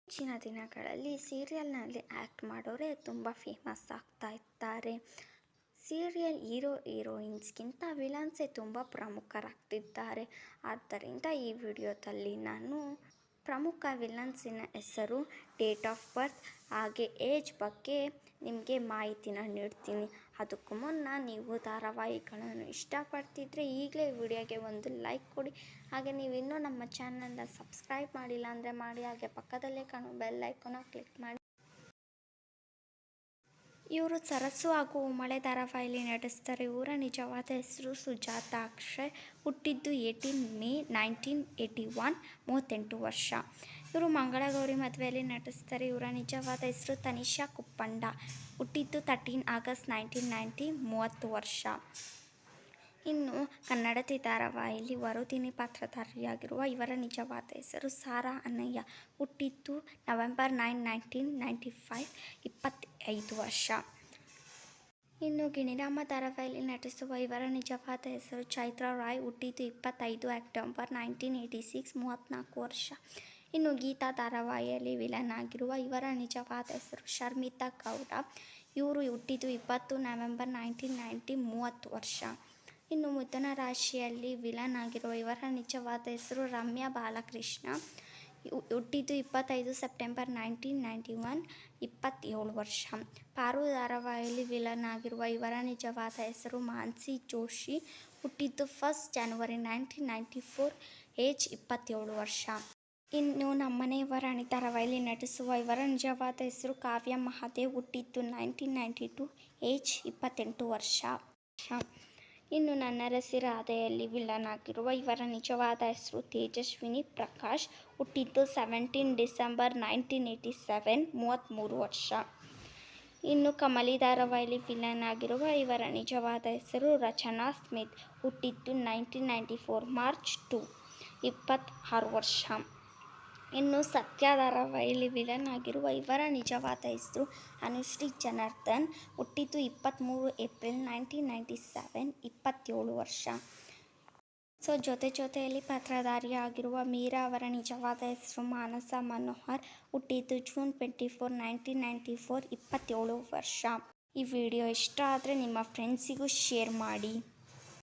ಹೆಚ್ಚಿನ ದಿನಗಳಲ್ಲಿ ಸೀರಿಯಲ್ನಲ್ಲಿ ಆ್ಯಕ್ಟ್ ಮಾಡೋರೇ ತುಂಬ ಫೇಮಸ್ ಆಗ್ತಾ ಇದ್ದಾರೆ. ಸೀರಿಯಲ್ ಹೀರೋಯಿನ್ಸ್ಗಿಂತ ವಿಲನ್ಸೇ ತುಂಬ ಪ್ರಮುಖರಾಗ್ತಿದ್ದಾರೆ. ಆದ್ದರಿಂದ ಈ ವಿಡಿಯೋದಲ್ಲಿ ನಾನು ಪ್ರಮುಖ ವಿಲನ್ಸಿನ ಹೆಸರು, ಡೇಟ್ ಆಫ್ ಬರ್ತ್ ಹಾಗೆ ಏಜ್ ಬಗ್ಗೆ ನಿಮಗೆ ಮಾಹಿತಿನ ನೀಡ್ತೀನಿ. ಅದಕ್ಕೂ ಮುನ್ನ ನೀವು ಧಾರಾವಾಹಿಗಳನ್ನು ಇಷ್ಟಪಡ್ತಿದ್ರೆ ಈಗಲೇ ವಿಡಿಯೋಗೆ ಒಂದು ಲೈಕ್ ಕೊಡಿ. ಹಾಗೆ ನೀವು ಇನ್ನೂ ನಮ್ಮ ಚಾನಲ್ನ ಸಬ್ಸ್ಕ್ರೈಬ್ ಮಾಡಿಲ್ಲ ಅಂದರೆ ಮಾಡಿ, ಹಾಗೆ ಪಕ್ಕದಲ್ಲೇ ಕಾಣೋ ಬೆಲ್ ಐಕಾನ್ನ ಕ್ಲಿಕ್ ಮಾಡಿ. ಇವರು ಸರಸು ಹಾಗೂ ಮಳೆ ಧಾರಾವಾಹಿಯಲ್ಲಿ ನಟಿಸ್ತಾರೆ. ಇವರ ನಿಜವಾದ ಹೆಸರು ಸುಜಾತಾ ಅಕ್ಷಯ್. ಹುಟ್ಟಿದ್ದು 18 ಮೇ 1981, 38 ವರ್ಷ. ಇವರು ಮಂಗಳಗೌರಿ ಮದುವೆಯಲ್ಲಿ ನಟಿಸ್ತಾರೆ. ಇವರ ನಿಜವಾದ ಹೆಸರು ತನಿಷಾ ಕುಪ್ಪಂಡ. ಹುಟ್ಟಿದ್ದು 13 ಆಗಸ್ಟ್ 1990, 30 ವರ್ಷ. ಇನ್ನು ಕನ್ನಡತಿ ಧಾರಾವಾಹಿಯಲ್ಲಿ ವರುದಿನಿ ಪಾತ್ರಧಾರಿಯಾಗಿರುವ ಇವರ ನಿಜವಾದ ಹೆಸರು ಸಾರಾ ಅನಯ್ಯ. ಹುಟ್ಟಿದ್ದು ನವೆಂಬರ್ 9, 1995, 25 ವರ್ಷ. ಇನ್ನು ಗಿಣಿರಾಮ ಧಾರಾವಾಹಿಯಲ್ಲಿ ನಟಿಸುವ ಇವರ ನಿಜವಾದ ಹೆಸರು ಚೈತ್ರಾ ರಾಯ್. ಹುಟ್ಟಿದ್ದು 25 ಅಕ್ಟೋಬರ್ 1986, 34 ವರ್ಷ. ಇನ್ನು ಗೀತಾ ಧಾರಾವಾಹಿಯಲ್ಲಿ ವಿಲನ್ ಆಗಿರುವ ಇವರ ನಿಜವಾದ ಹೆಸರು ಶರ್ಮಿತಾ ಗೌಡ. ಇವರು ಹುಟ್ಟಿದ್ದು 20 ನವೆಂಬರ್ 1990, 30 ವರ್ಷ. ಇನ್ನು ಮಿಥುನ ರಾಶಿಯಲ್ಲಿ ವಿಲನ್ ಆಗಿರುವ ಇವರ ನಿಜವಾದ ಹೆಸರು ರಮ್ಯಾ ಬಾಲಕೃಷ್ಣ. ಹುಟ್ಟಿದ್ದು 25 ಸೆಪ್ಟೆಂಬರ್ 1991, 27 ವರ್ಷ. ಪಾರು ಧಾರಾವಾಹಿಯಲ್ಲಿ ವಿಲನ್ ಆಗಿರುವ ಇವರ ನಿಜವಾದ ಹೆಸರು ಮಾನ್ಸಿ ಜೋಶಿ. ಹುಟ್ಟಿದ್ದು 1 ಜನವರಿ 1994, ಏಜ್ 27 ವರ್ಷ. ಇನ್ನು ನಮ್ಮನೆ ಯುವರಾಣಿ ಧಾರಾವಾಹಿಯಲ್ಲಿ ನಟಿಸುವ ಇವರ ನಿಜವಾದ ಹೆಸರು ಕಾವ್ಯ ಮಹಾದೇವ್. ಹುಟ್ಟಿದ್ದು 1992, ಏಜ್ 28 ವರ್ಷ. ಇನ್ನು ನನ್ನರಸಿ ರಾಧೆಯಲ್ಲಿ ವಿಲನ್ ಆಗಿರುವ ಇವರ ನಿಜವಾದ ಹೆಸರು ತೇಜಸ್ವಿನಿ ಪ್ರಕಾಶ್. ಹುಟ್ಟಿದ್ದು 17 ಡಿಸೆಂಬರ್ 1987, 33 ವರ್ಷ. ಇನ್ನು ಕಮಲಿ ಧಾರಾವಾಹಿಯಲ್ಲಿ ವಿಲನ್ ಆಗಿರುವ ಇವರ ನಿಜವಾದ ಹೆಸರು ರಚನಾ ಸ್ಮಿತ್. ಹುಟ್ಟಿದ್ದು 1994, ಮಾರ್ಚ್ 2, 26 ವರ್ಷ. ಇನ್ನು ಸತ್ಯ ಧಾರಾವಾಹಿಯಲ್ಲಿ ವಿಲನ್ ಆಗಿರುವ ಇವರ ನಿಜವಾದ ಹೆಸರು ಅನುಶ್ರೀ ಜನಾರ್ದನ್. ಹುಟ್ಟಿದ್ದು 23 ಏಪ್ರಿಲ್ 1997, 27 ವರ್ಷ. ಜೊತೆಯಲ್ಲಿ ಪಾತ್ರಧಾರಿಯಾಗಿರುವ ಮೀರಾ ಅವರ ನಿಜವಾದ ಹೆಸರು ಮಾನಸ ಮನೋಹರ್. ಹುಟ್ಟಿದ್ದು ಜೂನ್ 24, 1994, 27 ವರ್ಷ. ಈ ವಿಡಿಯೋ ಇಷ್ಟ ಆದರೆ ನಿಮ್ಮ ಫ್ರೆಂಡ್ಸಿಗೂ ಶೇರ್ ಮಾಡಿ.